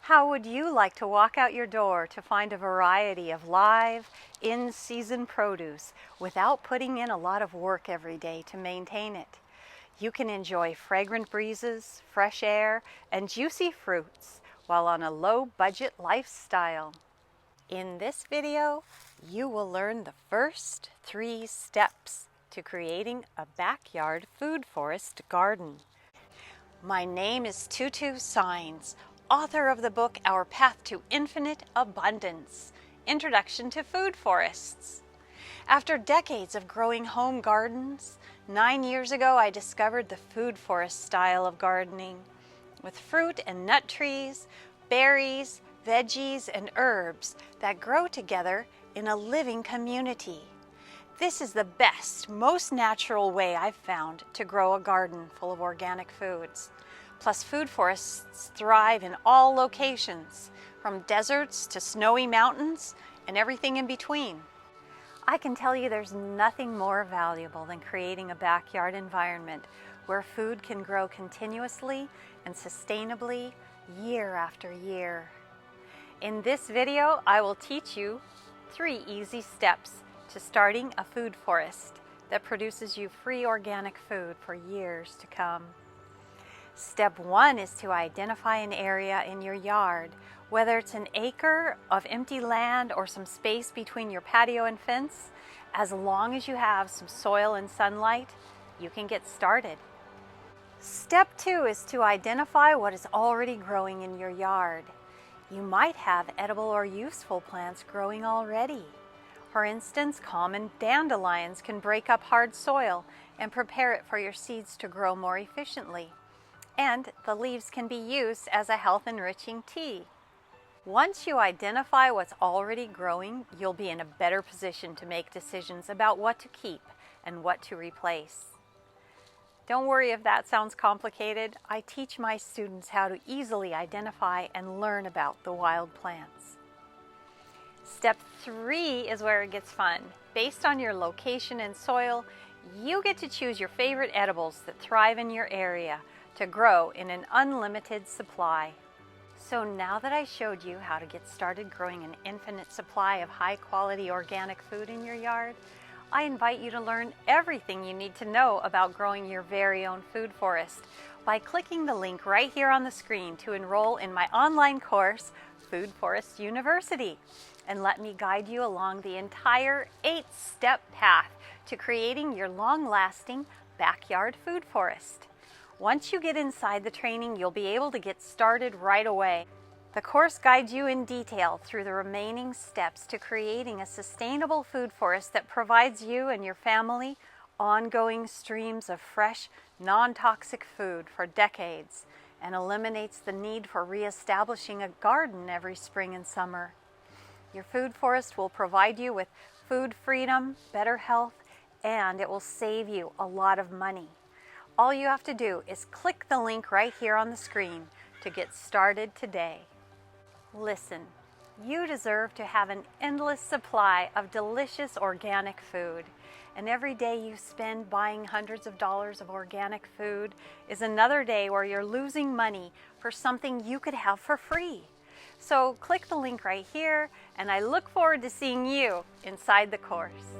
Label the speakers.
Speaker 1: How would you like to walk out your door to find a variety of live, in-season produce without putting in a lot of work every day to maintain it? You can enjoy fragrant breezes, fresh air, and juicy fruits while on a low-budget lifestyle. In this video, you will learn the first 3 steps to creating a backyard food forest garden. My name is Tutu Signs, author of the book Our Path to Infinite Abundance, Introduction to Food Forests. After decades of growing home gardens, 9 years ago I discovered the food forest style of gardening, with fruit and nut trees, berries, veggies, and herbs that grow together in a living community. This is the best, most natural way I've found to grow a garden full of organic foods. Plus, food forests thrive in all locations, from deserts to snowy mountains and everything in between. I can tell you there's nothing more valuable than creating a backyard environment where food can grow continuously and sustainably year after year. In this video, I will teach you 3 easy steps to starting a food forest that produces you free organic food for years to come. Step 1 is to identify an area in your yard, whether it's an acre of empty land or some space between your patio and fence. As long as you have some soil and sunlight, you can get started. Step 2 is to identify what is already growing in your yard. You might have edible or useful plants growing already. For instance, common dandelions can break up hard soil and prepare it for your seeds to grow more efficiently. And the leaves can be used as a health-enriching tea. Once you identify what's already growing, you'll be in a better position to make decisions about what to keep and what to replace. Don't worry if that sounds complicated. I teach my students how to easily identify and learn about the wild plants. Step 3 is where it gets fun. Based on your location and soil, you get to choose your favorite edibles that thrive in your area to grow in an unlimited supply. So now that I showed you how to get started growing an infinite supply of high-quality organic food in your yard, I invite you to learn everything you need to know about growing your very own food forest by clicking the link right here on the screen to enroll in my online course, Food Forest University, and let me guide you along the entire 8-step path to creating your long-lasting backyard food forest. Once you get inside the training, you'll be able to get started right away. The course guides you in detail through the remaining steps to creating a sustainable food forest that provides you and your family ongoing streams of fresh, non-toxic food for decades and eliminates the need for reestablishing a garden every spring and summer. Your food forest will provide you with food freedom, better health, and it will save you a lot of money. All you have to do is click the link right here on the screen to get started today. Listen, you deserve to have an endless supply of delicious organic food, and every day you spend buying hundreds of dollars of organic food is another day where you're losing money for something you could have for free. So click the link right here, and I look forward to seeing you inside the course.